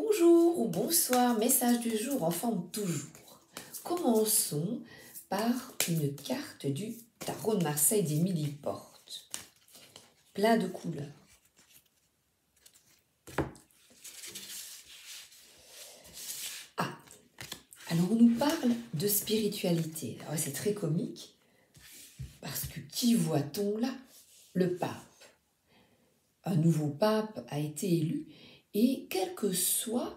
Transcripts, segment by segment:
Bonjour ou bonsoir, message du jour en forme toujours. Commençons par une carte du tarot de Marseille d'Émilie Porte. Plein de couleurs. Ah, alors on nous parle de spiritualité. Alors c'est très comique parce que qui voit-on là? Le pape. Un nouveau pape a été élu et quelles que soient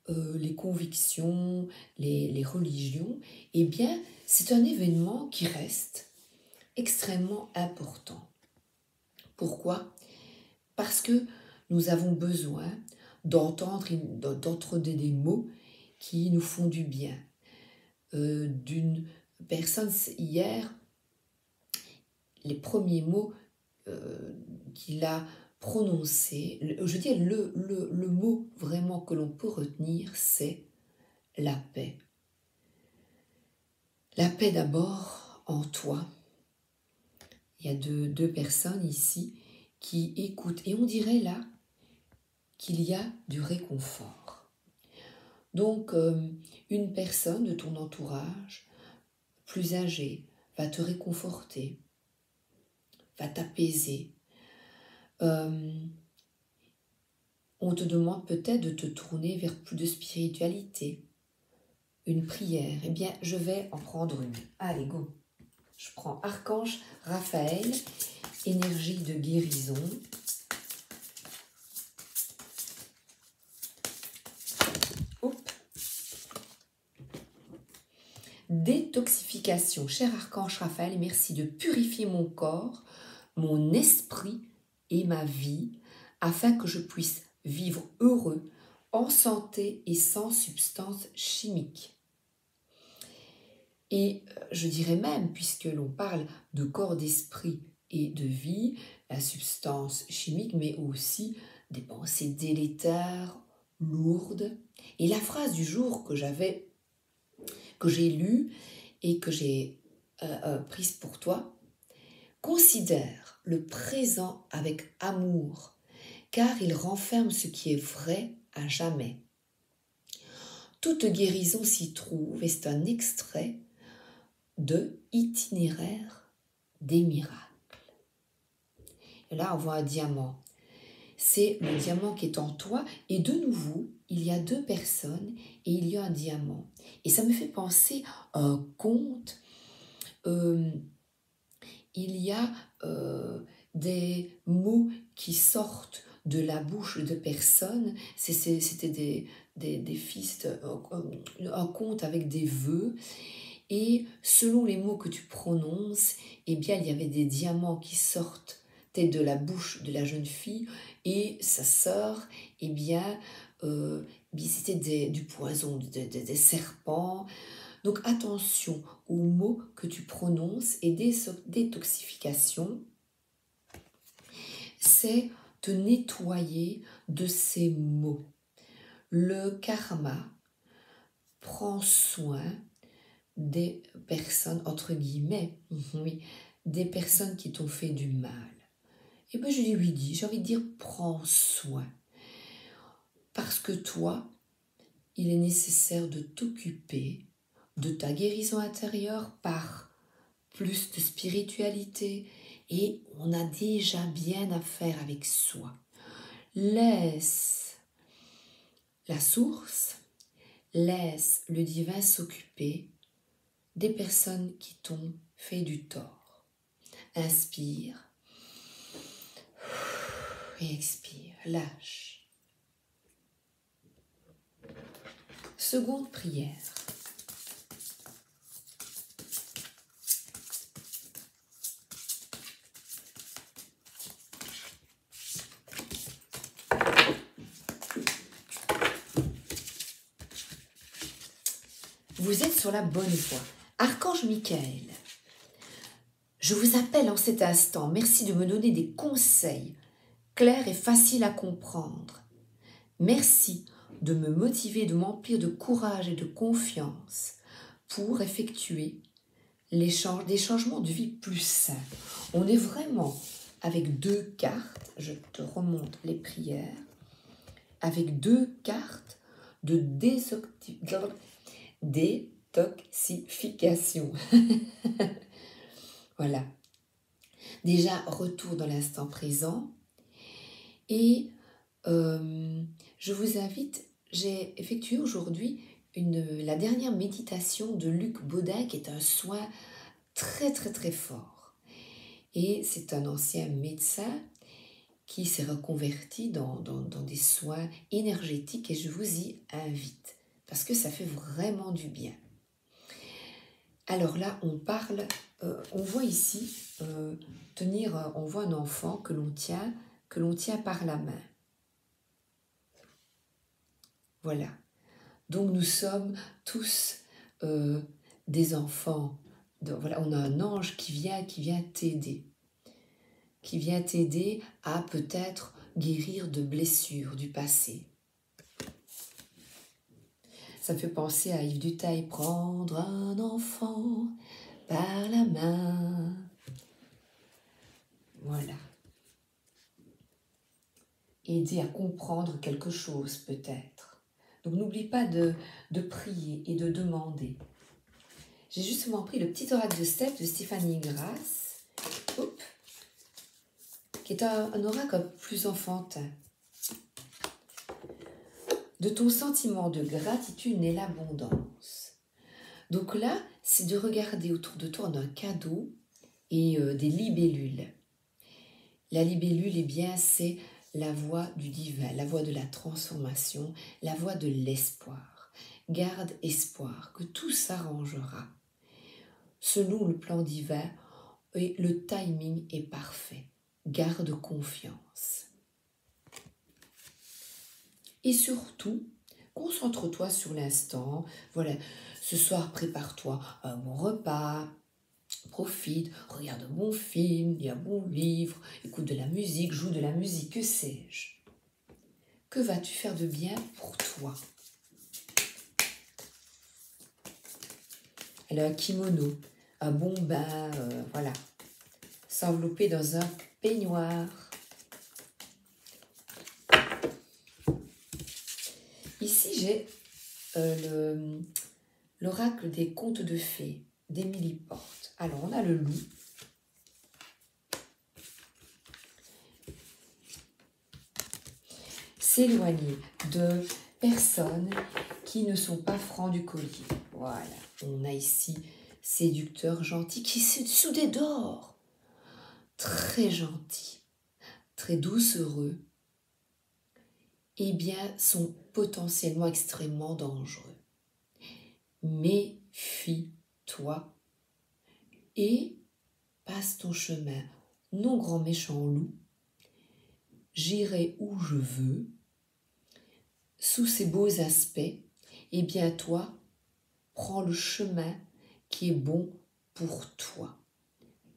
les convictions, les religions, eh bien, c'est un événement qui reste extrêmement important. Pourquoi? Parce que nous avons besoin d'entendre des mots qui nous font du bien. D'une personne, hier, les premiers mots qu'il a prononcés, je dis le mot vraiment que l'on peut retenir, c'est la paix. La paix d'abord en toi. Il y a deux personnes ici qui écoutent et on dirait là qu'il y a du réconfort. Donc une personne de ton entourage plus âgée va te réconforter, va t'apaiser. On te demande peut-être de te tourner vers plus de spiritualité, une prière. Eh bien, je vais en prendre une. Allez, go! Je prends Archange Raphaël, énergie de guérison. Oups. Détoxification. Cher Archange Raphaël, merci de purifier mon corps, mon esprit et ma vie, afin que je puisse vivre heureux, en santé et sans substances chimiques. Et je dirais même, puisque l'on parle de corps, d'esprit et de vie, la substance chimique, mais aussi des pensées délétères, lourdes. Et la phrase du jour que j'ai lue et que j'ai prise pour toi: considère le présent avec amour, car il renferme ce qui est vrai à jamais. Toute guérison s'y trouve et c'est un extrait de Itinéraire des miracles. Et là, on voit un diamant. C'est le diamant qui est en toi. Et de nouveau, il y a deux personnes et il y a un diamant. Et ça me fait penser à un conte. Il y a des mots qui sortent de la bouche de personnes. C'était des fils, un conte avec des vœux. Et selon les mots que tu prononces, eh bien, il y avait des diamants qui sortent de la bouche de la jeune fille et sa sœur, eh bien, c'était du poison, des serpents. Donc attention aux mots que tu prononces et détoxification, c'est te nettoyer de ces mots. Le karma prend soin des personnes, entre guillemets, oui, des personnes qui t'ont fait du mal. Et bien je dis oui, j'ai envie de dire prends soin. Parce que toi, il est nécessaire de t'occuper de ta guérison intérieure par plus de spiritualité et on a déjà bien à faire avec soi. Laisse la source, laisse le divin s'occuper des personnes qui t'ont fait du tort. Inspire et expire, lâche. Seconde prière. Vous êtes sur la bonne voie. Archange Michael, je vous appelle en cet instant. Merci de me donner des conseils clairs et faciles à comprendre. Merci de me motiver, de m'emplir de courage et de confiance pour effectuer des changements de vie plus sains. On est vraiment avec deux cartes. Je te remonte les prières. Avec deux cartes de détoxification. Voilà. Déjà, retour dans l'instant présent. Et je vous invite, j'ai effectué aujourd'hui la dernière méditation de Luc Baudin, qui est un soin très très très fort. Et c'est un ancien médecin qui s'est reconverti dans des soins énergétiques et je vous y invite parce que ça fait vraiment du bien. Alors là, on parle, on voit ici on voit un enfant que l'on tient par la main. Voilà. Donc nous sommes tous des enfants. Voilà, on a un ange qui vient t'aider. Qui vient t'aider à peut-être guérir de blessures du passé. Ça me fait penser à Yves Duteil, prendre un enfant par la main. Voilà. Aider à comprendre quelque chose peut-être. Donc n'oublie pas de prier et de demander. J'ai justement pris le petit oracle de Steph de Stéphanie Grasse, qui est un oracle plus enfantin. De ton sentiment de gratitude naît l'abondance. Donc là, c'est de regarder autour de toi d'un cadeau et des libellules. La libellule, eh bien, c'est la voix du divin, la voix de la transformation, la voix de l'espoir. Garde espoir que tout s'arrangera. Selon le plan divin, et le timing est parfait. Garde confiance. Et surtout, concentre-toi sur l'instant. Voilà, ce soir, prépare-toi un bon repas. Profite, regarde un bon film, lis un bon livre, écoute de la musique, joue de la musique, que sais-je. Que vas-tu faire de bien pour toi? Alors, un kimono, un bon bain, voilà. S'envelopper dans un peignoir. Ici, j'ai l'oracle des contes de fées d'Émilie Porte. Alors, on a le loup. S'éloigner de personnes qui ne sont pas francs du collier. Voilà, on a ici séducteur gentil qui s'est soudé d'or. Très gentil, très doucereux, eh bien, sont potentiellement extrêmement dangereux. Méfie-toi et passe ton chemin. Non, grand méchant loup, j'irai où je veux, sous ces beaux aspects, eh bien, toi, prends le chemin qui est bon pour toi.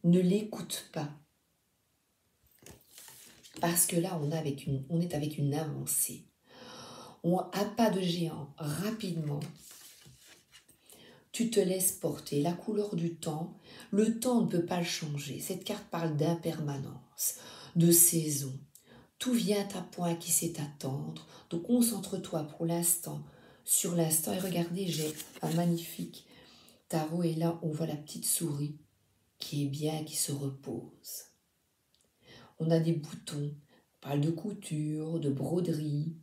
Ne l'écoute pas. Parce que là, on est avec une avancée. À pas de géant, rapidement, tu te laisses porter. La couleur du temps, le temps ne peut pas le changer. Cette carte parle d'impermanence, de saison. Tout vient à point qui sait attendre. Donc concentre-toi pour l'instant sur l'instant. Et regardez, j'ai un magnifique tarot. Et là, on voit la petite souris qui est bien, qui se repose. On a des boutons. On parle de couture, de broderie,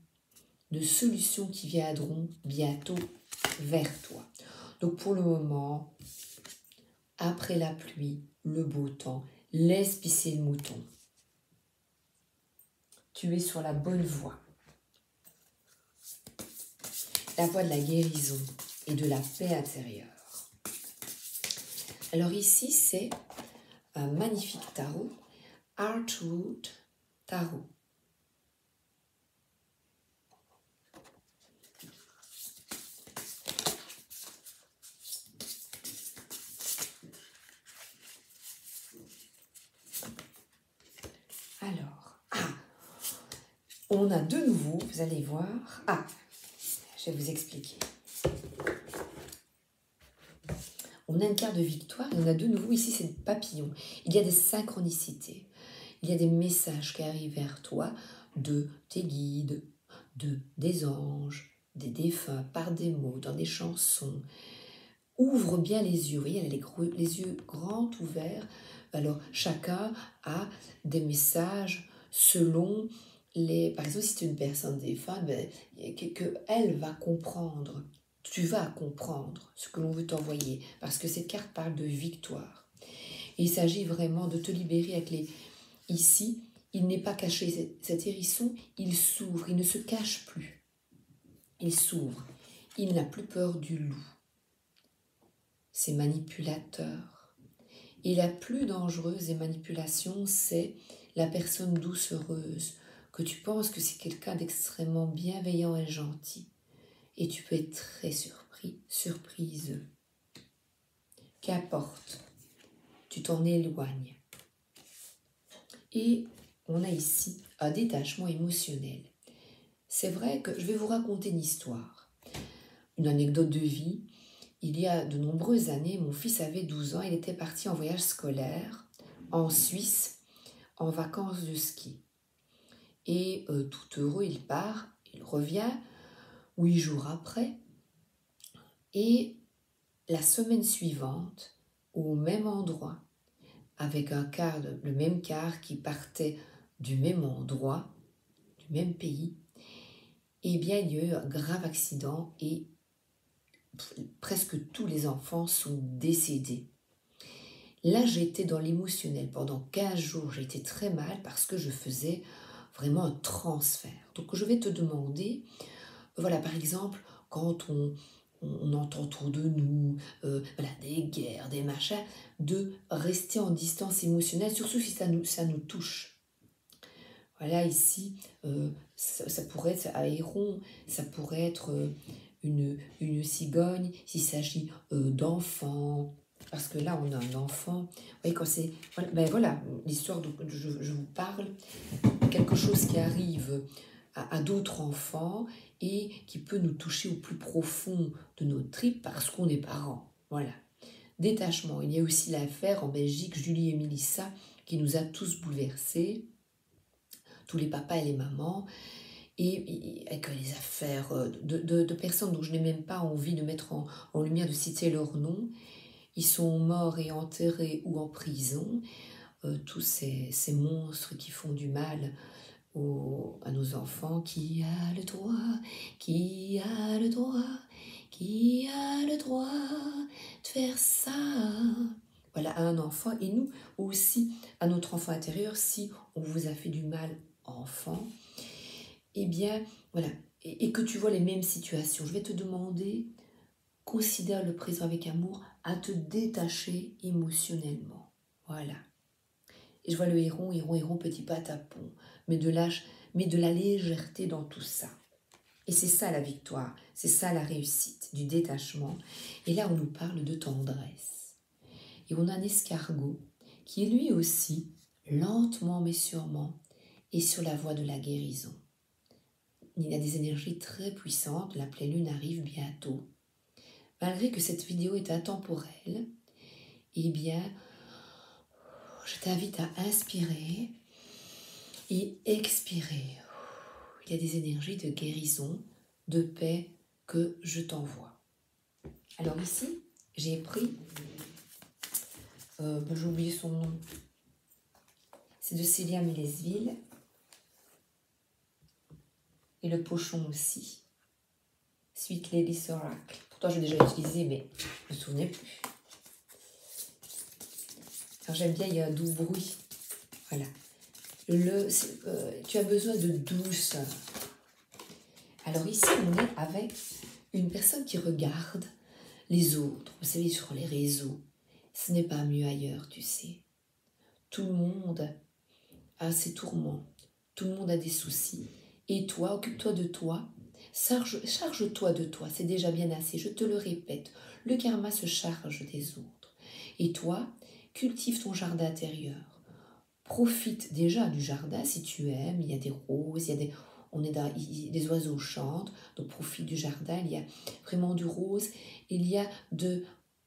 de solutions qui viendront bientôt vers toi. Donc pour le moment, après la pluie, le beau temps, laisse pisser le mouton. Tu es sur la bonne voie. La voie de la guérison et de la paix intérieure. Alors ici, c'est un magnifique tarot, Artwood Tarot. Alors, on a de nouveau, vous allez voir, je vais vous expliquer. On a une carte de victoire et on a de nouveau ici, c'est le papillon. Il y a des synchronicités, il y a des messages qui arrivent vers toi de tes guides, des anges, des défunts par des mots, dans des chansons. Ouvre bien les yeux, vous voyez, elle a les yeux grands ouverts. Alors, chacun a des messages selon les... Par exemple, si c'est une personne défunte, ben, qu'elle va comprendre. Tu vas comprendre ce que l'on veut t'envoyer, parce que cette carte parle de victoire. Et il s'agit vraiment de te libérer avec les... Ici, il n'est pas caché, cet hérisson, il s'ouvre, il ne se cache plus. Il s'ouvre, il n'a plus peur du loup. C'est manipulateur. Et la plus dangereuse des manipulations, c'est la personne doucereuse, que tu penses que c'est quelqu'un d'extrêmement bienveillant et gentil. Et tu peux être très surprise. Qu'importe, tu t'en éloignes. Et on a ici un détachement émotionnel. C'est vrai que je vais vous raconter une histoire, une anecdote de vie. Il y a de nombreuses années, mon fils avait 12 ans, il était parti en voyage scolaire en Suisse, en vacances de ski. Et tout heureux, il part, il revient 8 jours après. Et la semaine suivante, au même endroit, avec le même car qui partait du même endroit, du même pays, eh bien, il y a eu un grave accident et presque tous les enfants sont décédés. Là, j'étais dans l'émotionnel. Pendant 15 jours, j'ai été très mal parce que je faisais vraiment un transfert. Donc, je vais te demander, voilà, par exemple, quand on entend autour de nous voilà, des guerres, des machins, de rester en distance émotionnelle, surtout si ça nous touche. Voilà, ici, ça pourrait être à Héron, ça pourrait être une cigogne, s'il s'agit d'enfants, parce que là, on a un enfant. Vous voyez, quand c'est... Ben voilà, l'histoire dont je vous parle, quelque chose qui arrive à d'autres enfants et qui peut nous toucher au plus profond de nos tripes parce qu'on est parents. Voilà. Détachement. Il y a aussi l'affaire en Belgique, Julie et Mélissa, qui nous a tous bouleversés, tous les papas et les mamans, et avec les affaires de personnes dont je n'ai même pas envie de mettre en lumière, de citer leur nom. Ils sont morts et enterrés ou en prison, tous ces monstres qui font du mal à nos enfants. Qui a le droit, qui a le droit, qui a le droit de faire ça? Voilà, à un enfant, et nous aussi, à notre enfant intérieur, si on vous a fait du mal, enfant, eh bien, voilà, et que tu vois les mêmes situations, je vais te demander, considère le présent avec amour, à te détacher émotionnellement. Voilà. Et je vois le héron, petit patapon, mais de la légèreté dans tout ça. Et c'est ça la victoire, c'est ça la réussite, du détachement. Et là, on nous parle de tendresse. Et on a un escargot qui, lui aussi, lentement mais sûrement, est sur la voie de la guérison. Il a des énergies très puissantes, la pleine lune arrive bientôt. Malgré que cette vidéo est intemporelle, eh bien, je t'invite à inspirer et expirer. Il y a des énergies de guérison, de paix que je t'envoie. Alors ici, j'ai pris, j'ai oublié son nom, c'est de Célia Millesville, et le pochon aussi, Sweet Lady Oracle. Pourtant, j'ai déjà utilisé, mais je ne me souvenais plus. Alors, j'aime bien, il y a un doux bruit. Voilà. Tu as besoin de douceur. Alors ici, on est avec une personne qui regarde les autres. Vous savez, sur les réseaux, ce n'est pas mieux ailleurs, tu sais. Tout le monde a ses tourments. Tout le monde a des soucis. Et toi, occupe-toi de toi. Charge-toi de toi. C'est déjà bien assez. Je te le répète. Le karma se charge des autres. Et toi, cultive ton jardin intérieur. Profite déjà du jardin si tu aimes. Il y a des roses, les oiseaux chantent. Donc profite du jardin. Il y a vraiment du rose.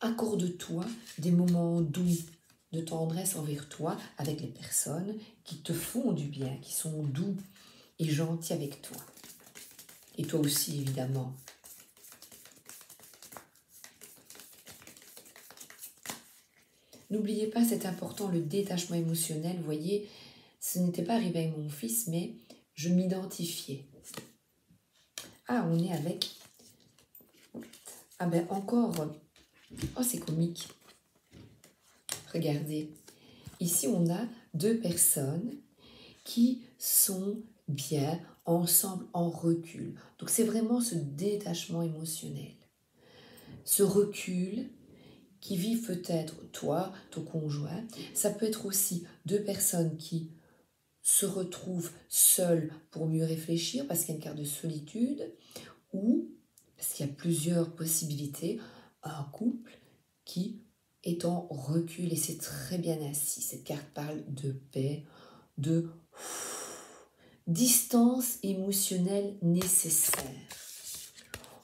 Accorde-toi des moments doux, de tendresse envers toi, avec les personnes qui te font du bien, qui sont doux et gentils avec toi. Et toi aussi, évidemment. N'oubliez pas, c'est important, le détachement émotionnel. Vous voyez, ce n'était pas arrivé avec mon fils, mais je m'identifiais. Ah, on est avec... Ah ben encore... Oh, c'est comique. Regardez. Ici, on a deux personnes qui sont bien ensemble en recul. Donc, c'est vraiment ce détachement émotionnel. Ce recul qui vivent peut-être toi, ton conjoint. Ça peut être aussi deux personnes qui se retrouvent seules pour mieux réfléchir parce qu'il y a une carte de solitude, ou, parce qu'il y a plusieurs possibilités, un couple qui est en recul et c'est très bien assis. Cette carte parle de paix, de distance émotionnelle nécessaire.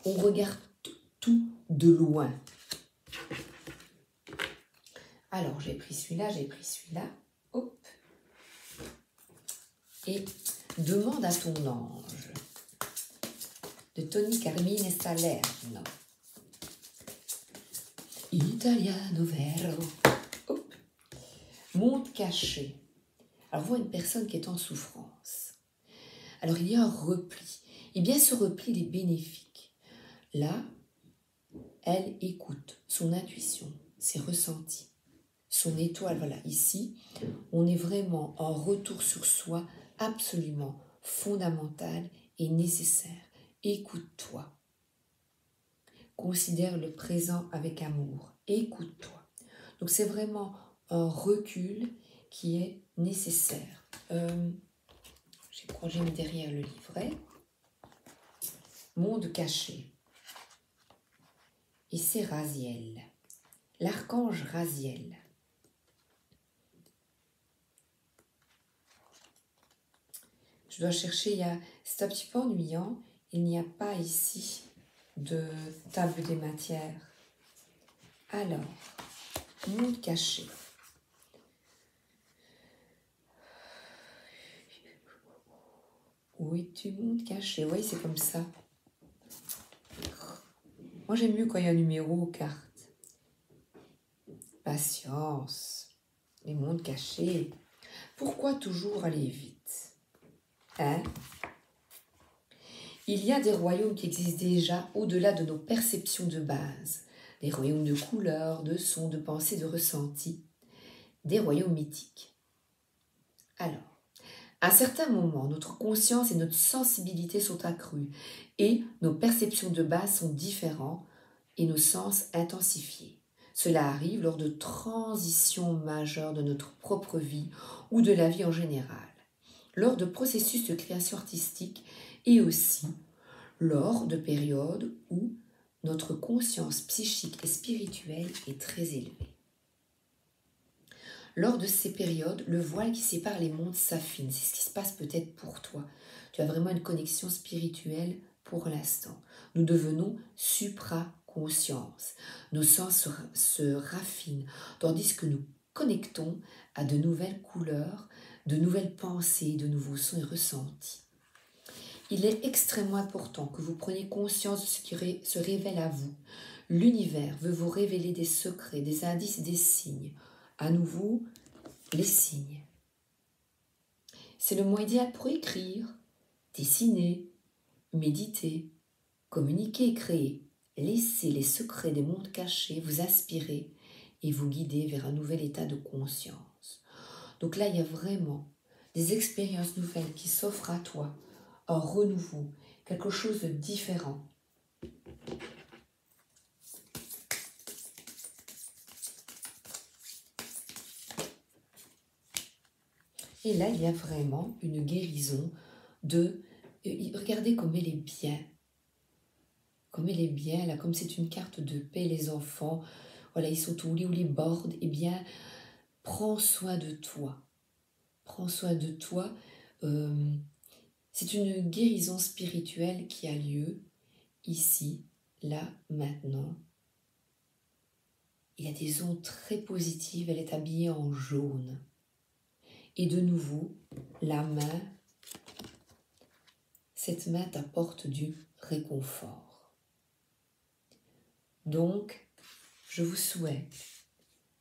On regarde tout de loin. Alors, j'ai pris celui-là, hop. Et demande à ton ange de Tony Carmine Salerno. Italiano vero. Hop. Monde caché. Alors, voit une personne qui est en souffrance. Alors, il y a un repli. Et bien, ce repli, il est bénéfique. Là, elle écoute son intuition, ses ressentis, son étoile. Voilà, ici, on est vraiment en retour sur soi absolument fondamental et nécessaire. Écoute-toi. Considère le présent avec amour. Écoute-toi. Donc, c'est vraiment un recul qui est nécessaire. J'ai mis derrière le livret. Monde caché. Et c'est Raziel. L'archange Raziel. Je dois chercher, c'est un petit peu ennuyant, il n'y a pas ici de table des matières. Alors, monde caché. Où es-tu, monde caché? Oui, c'est comme ça. Moi, j'aime mieux quand il y a un numéro aux cartes. Patience. Les mondes cachés. Pourquoi toujours aller vite? Hein? Il y a des royaumes qui existent déjà au-delà de nos perceptions de base. Des royaumes de couleurs, de sons, de pensées, de ressentis. Des royaumes mythiques. Alors, à certains moments, notre conscience et notre sensibilité sont accrues et nos perceptions de base sont différentes et nos sens intensifiés. Cela arrive lors de transitions majeures de notre propre vie ou de la vie en général, lors de processus de création artistique et aussi lors de périodes où notre conscience psychique et spirituelle est très élevée. Lors de ces périodes, le voile qui sépare les mondes s'affine. C'est ce qui se passe peut-être pour toi. Tu as vraiment une connexion spirituelle pour l'instant. Nous devenons supra-conscience. Nos sens se raffinent, tandis que nous connectons à de nouvelles couleurs, de nouvelles pensées, de nouveaux sons et ressentis. Il est extrêmement important que vous preniez conscience de ce qui se révèle à vous. L'univers veut vous révéler des secrets, des indices et des signes. À nouveau, les signes. C'est le moyen idéal pour écrire, dessiner, méditer, communiquer et créer. Laissez les secrets des mondes cachés vous inspirer et vous guider vers un nouvel état de conscience. Donc là, il y a vraiment des expériences nouvelles qui s'offrent à toi, un renouveau, quelque chose de différent. Et là, il y a vraiment une guérison de... Regardez comme elle est bien. Comme elle est bien, là, comme c'est une carte de paix, les enfants, voilà, ils sont au lit ou les bordent, eh bien, prends soin de toi. Prends soin de toi. C'est une guérison spirituelle qui a lieu ici, là, maintenant. Il y a des ondes très positives, elle est habillée en jaune. Et de nouveau, la main, cette main t'apporte du réconfort. Donc, je vous souhaite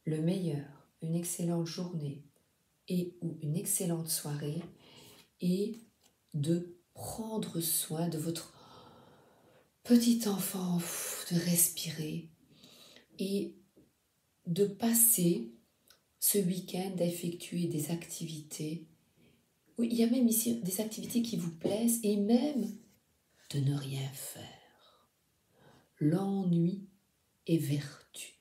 le meilleur, une excellente journée et ou une excellente soirée et de prendre soin de votre petit enfant, de respirer et de passer ce week-end à effectuer des activités. Oui, il y a même ici des activités qui vous plaisent et même de ne rien faire. L'ennui est vertu.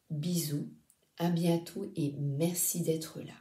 Bisous, à bientôt et merci d'être là.